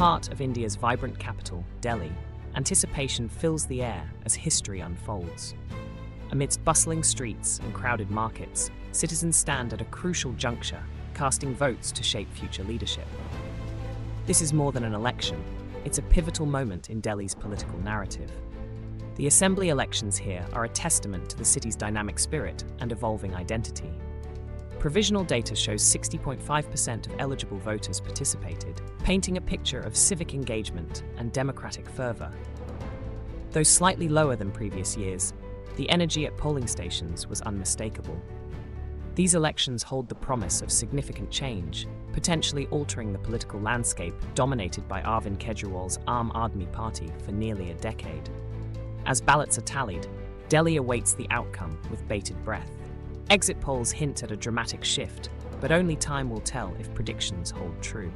Heart of India's vibrant capital, Delhi, anticipation fills the air as history unfolds. Amidst bustling streets and crowded markets, citizens stand at a crucial juncture, casting votes to shape future leadership. This is more than an election, it's a pivotal moment in Delhi's political narrative. The assembly elections here are a testament to the city's dynamic spirit and evolving identity. Provisional data shows 60.5% of eligible voters participated, painting a picture of civic engagement and democratic fervor. Though slightly lower than previous years, the energy at polling stations was unmistakable. These elections hold the promise of significant change, potentially altering the political landscape dominated by Arvind Kejriwal's Aam Aadmi Party for nearly a decade. As ballots are tallied, Delhi awaits the outcome with bated breath. Exit polls hint at a dramatic shift, but only time will tell if predictions hold true.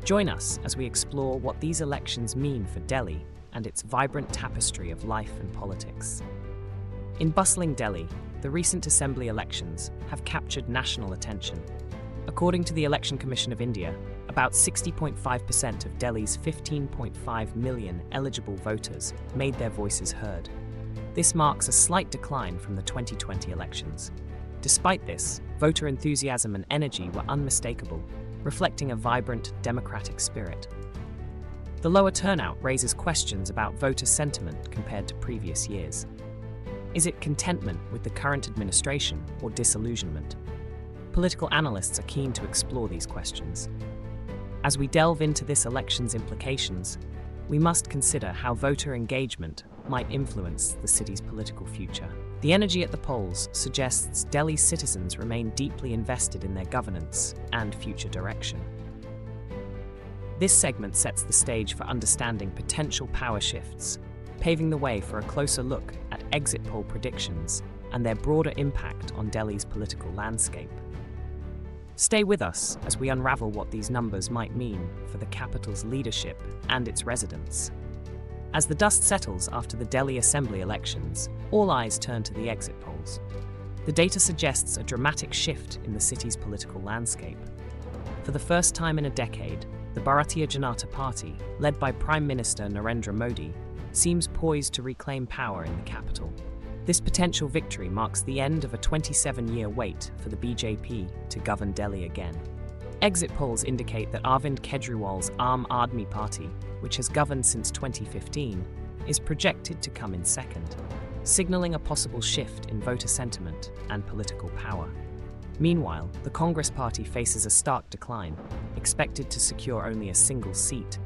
Join us as we explore what these elections mean for Delhi and its vibrant tapestry of life and politics. In bustling Delhi, the recent assembly elections have captured national attention. According to the Election Commission of India, about 60.5% of Delhi's 15.5 million eligible voters made their voices heard. This marks a slight decline from the 2020 elections. Despite this, voter enthusiasm and energy were unmistakable, reflecting a vibrant, democratic spirit. The lower turnout raises questions about voter sentiment compared to previous years. Is it contentment with the current administration or disillusionment? Political analysts are keen to explore these questions. As we delve into this election's implications, we must consider how voter engagement might influence the city's political future. The energy at the polls suggests Delhi's citizens remain deeply invested in their governance and future direction. This segment sets the stage for understanding potential power shifts, paving the way for a closer look at exit poll predictions and their broader impact on Delhi's political landscape. Stay with us as we unravel what these numbers might mean for the capital's leadership and its residents. As the dust settles after the Delhi Assembly elections, all eyes turn to the exit polls. The data suggests a dramatic shift in the city's political landscape. For the first time in a decade, the Bharatiya Janata Party, led by Prime Minister Narendra Modi, seems poised to reclaim power in the capital. This potential victory marks the end of a 27-year wait for the BJP to govern Delhi again. Exit polls indicate that Arvind Kejriwal's Aam Aadmi Party, which has governed since 2015, is projected to come in second, signaling a possible shift in voter sentiment and political power. Meanwhile, the Congress Party faces a stark decline, expected to secure only a single seat,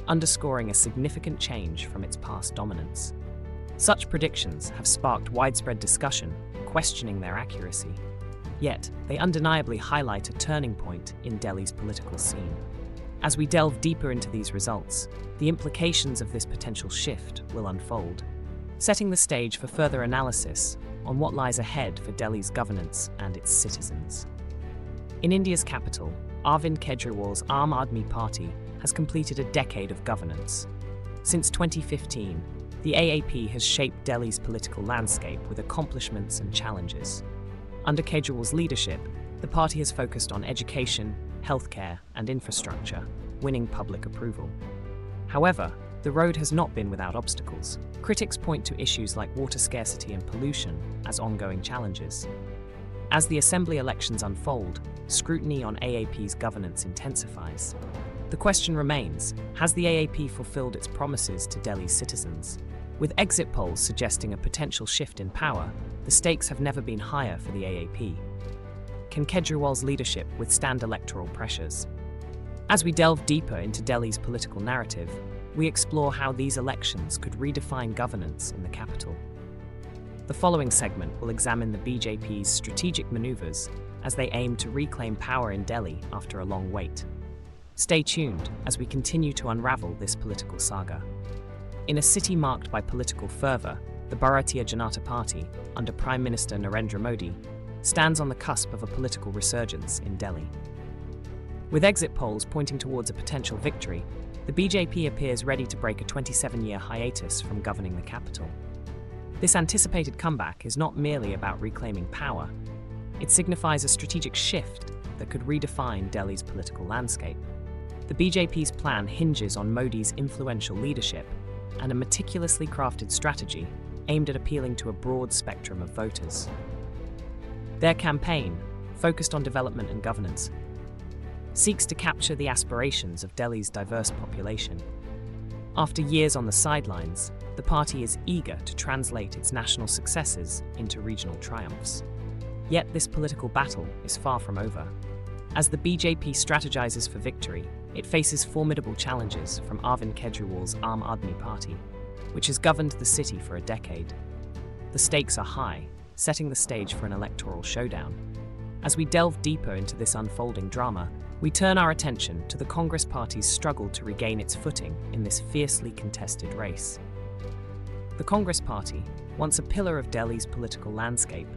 underscoring a significant change from its past dominance. Such predictions have sparked widespread discussion, questioning their accuracy. Yet, they undeniably highlight a turning point in Delhi's political scene. As we delve deeper into these results, the implications of this potential shift will unfold, setting the stage for further analysis on what lies ahead for Delhi's governance and its citizens. In India's capital, Arvind Kejriwal's Aam Aadmi Party has completed a decade of governance. Since 2015, the AAP has shaped Delhi's political landscape with accomplishments and challenges. Under Kejriwal's leadership, the party has focused on education, healthcare, and infrastructure, winning public approval. However, the road has not been without obstacles. Critics point to issues like water scarcity and pollution as ongoing challenges. As the assembly elections unfold, scrutiny on AAP's governance intensifies. The question remains, has the AAP fulfilled its promises to Delhi's citizens? With exit polls suggesting a potential shift in power, the stakes have never been higher for the AAP. Can Kejriwal's leadership withstand electoral pressures? As we delve deeper into Delhi's political narrative, we explore how these elections could redefine governance in the capital. The following segment will examine the BJP's strategic maneuvers as they aim to reclaim power in Delhi after a long wait. Stay tuned as we continue to unravel this political saga. In a city marked by political fervor, the Bharatiya Janata Party, under Prime Minister Narendra Modi, stands on the cusp of a political resurgence in Delhi. With exit polls pointing towards a potential victory, the BJP appears ready to break a 27-year hiatus from governing the capital. This anticipated comeback is not merely about reclaiming power, it signifies a strategic shift that could redefine Delhi's political landscape. The BJP's plan hinges on Modi's influential leadership and a meticulously crafted strategy aimed at appealing to a broad spectrum of voters. Their campaign, focused on development and governance, seeks to capture the aspirations of Delhi's diverse population. After years on the sidelines, the party is eager to translate its national successes into regional triumphs. Yet this political battle is far from over. As the BJP strategizes for victory, it faces formidable challenges from Arvind Kejriwal's Aam Aadmi Party, which has governed the city for a decade. The stakes are high, setting the stage for an electoral showdown. As we delve deeper into this unfolding drama, we turn our attention to the Congress Party's struggle to regain its footing in this fiercely contested race. The Congress Party, once a pillar of Delhi's political landscape,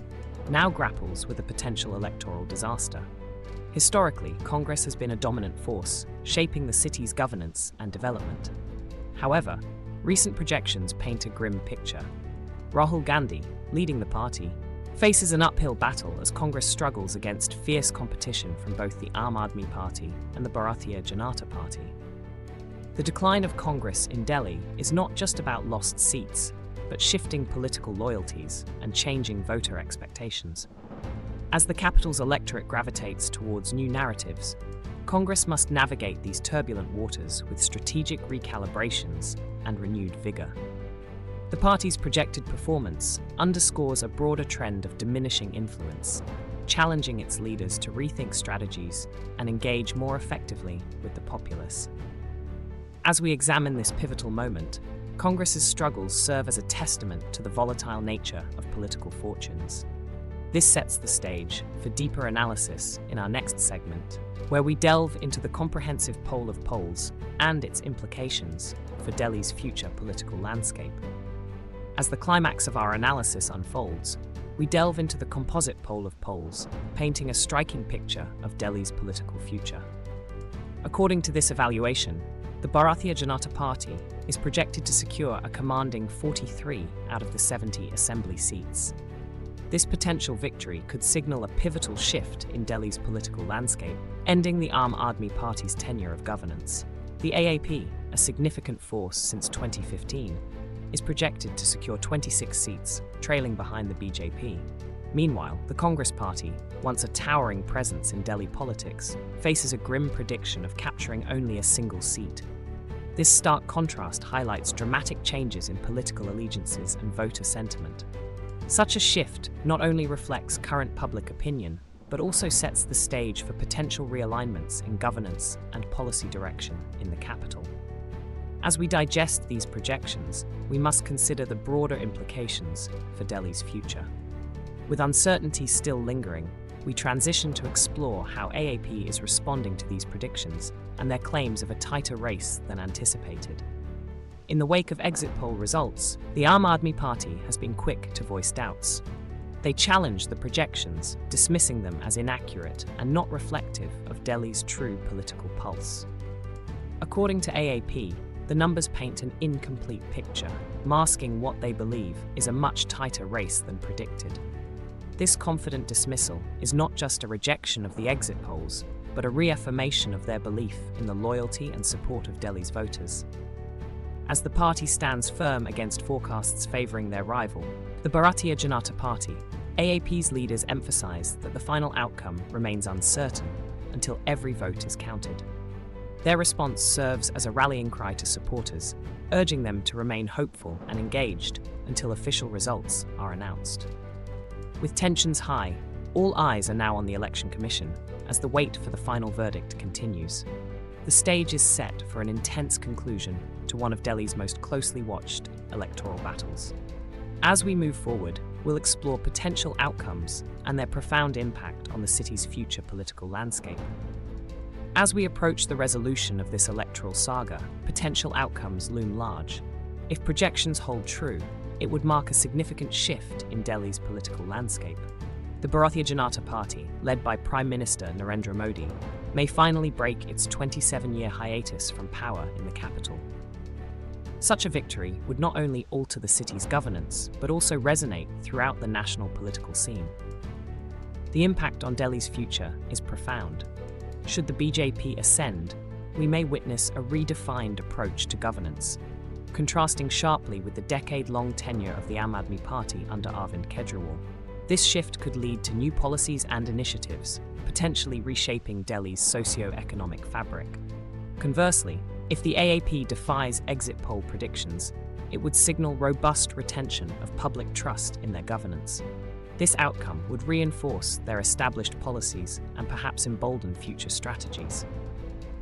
now grapples with a potential electoral disaster. Historically, Congress has been a dominant force, shaping the city's governance and development. However, recent projections paint a grim picture. Rahul Gandhi, leading the party, faces an uphill battle as Congress struggles against fierce competition from both the Aam Aadmi Party and the Bharatiya Janata Party. The decline of Congress in Delhi is not just about lost seats, but shifting political loyalties and changing voter expectations. As the capital's electorate gravitates towards new narratives, Congress must navigate these turbulent waters with strategic recalibrations and renewed vigor. The party's projected performance underscores a broader trend of diminishing influence, challenging its leaders to rethink strategies and engage more effectively with the populace. As we examine this pivotal moment, Congress's struggles serve as a testament to the volatile nature of political fortunes. This sets the stage for deeper analysis in our next segment, where we delve into the comprehensive poll of polls and its implications for Delhi's future political landscape. As the climax of our analysis unfolds, we delve into the composite poll of polls, painting a striking picture of Delhi's political future. According to this evaluation, the Bharatiya Janata Party is projected to secure a commanding 43 out of the 70 assembly seats. This potential victory could signal a pivotal shift in Delhi's political landscape, ending the Aam Aadmi Party's tenure of governance. The AAP, a significant force since 2015, is projected to secure 26 seats, trailing behind the BJP. Meanwhile, the Congress Party, once a towering presence in Delhi politics, faces a grim prediction of capturing only a single seat. This stark contrast highlights dramatic changes in political allegiances and voter sentiment. Such a shift not only reflects current public opinion, but also sets the stage for potential realignments in governance and policy direction in the capital. As we digest these projections, we must consider the broader implications for Delhi's future. With uncertainty still lingering, we transition to explore how AAP is responding to these predictions and their claims of a tighter race than anticipated. In the wake of exit poll results, the Aam Aadmi Party has been quick to voice doubts. They challenge the projections, dismissing them as inaccurate and not reflective of Delhi's true political pulse. According to AAP, the numbers paint an incomplete picture, masking what they believe is a much tighter race than predicted. This confident dismissal is not just a rejection of the exit polls, but a reaffirmation of their belief in the loyalty and support of Delhi's voters. As the party stands firm against forecasts favouring their rival, the Bharatiya Janata Party, AAP's leaders emphasise that the final outcome remains uncertain until every vote is counted. Their response serves as a rallying cry to supporters, urging them to remain hopeful and engaged until official results are announced. With tensions high, all eyes are now on the Election Commission as the wait for the final verdict continues. The stage is set for an intense conclusion to one of Delhi's most closely watched electoral battles. As we move forward, we'll explore potential outcomes and their profound impact on the city's future political landscape. As we approach the resolution of this electoral saga, potential outcomes loom large. If projections hold true, it would mark a significant shift in Delhi's political landscape. The Bharatiya Janata Party, led by Prime Minister Narendra Modi, may finally break its 27-year hiatus from power in the capital. Such a victory would not only alter the city's governance, but also resonate throughout the national political scene. The impact on Delhi's future is profound. Should the BJP ascend, we may witness a redefined approach to governance, contrasting sharply with the decade-long tenure of the Aam Aadmi Party under Arvind Kejriwal. This shift could lead to new policies and initiatives, potentially reshaping Delhi's socio-economic fabric. Conversely, if the AAP defies exit poll predictions, it would signal robust retention of public trust in their governance. This outcome would reinforce their established policies and perhaps embolden future strategies.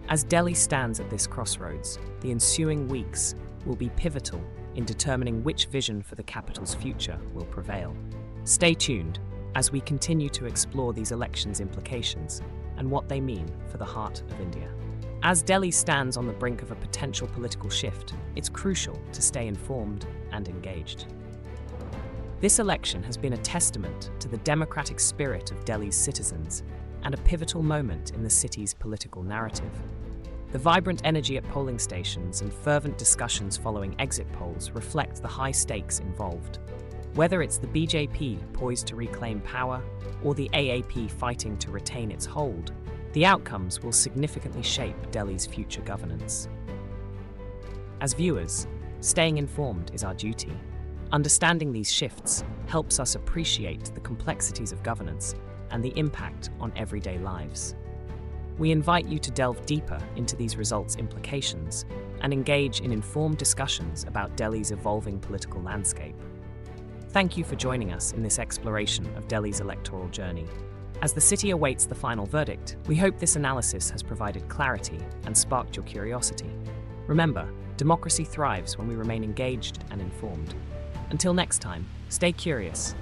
As Delhi stands at this crossroads, the ensuing weeks will be pivotal in determining which vision for the capital's future will prevail. Stay tuned as we continue to explore these elections' implications and what they mean for the heart of India. As Delhi stands on the brink of a potential political shift, it's crucial to stay informed and engaged. This election has been a testament to the democratic spirit of Delhi's citizens and a pivotal moment in the city's political narrative. The vibrant energy at polling stations and fervent discussions following exit polls reflect the high stakes involved. Whether it's the BJP poised to reclaim power or the AAP fighting to retain its hold, the outcomes will significantly shape Delhi's future governance. As viewers, staying informed is our duty. Understanding these shifts helps us appreciate the complexities of governance and the impact on everyday lives. We invite you to delve deeper into these results' implications and engage in informed discussions about Delhi's evolving political landscape. Thank you for joining us in this exploration of Delhi's electoral journey. As the city awaits the final verdict, we hope this analysis has provided clarity and sparked your curiosity. Remember, democracy thrives when we remain engaged and informed. Until next time, stay curious.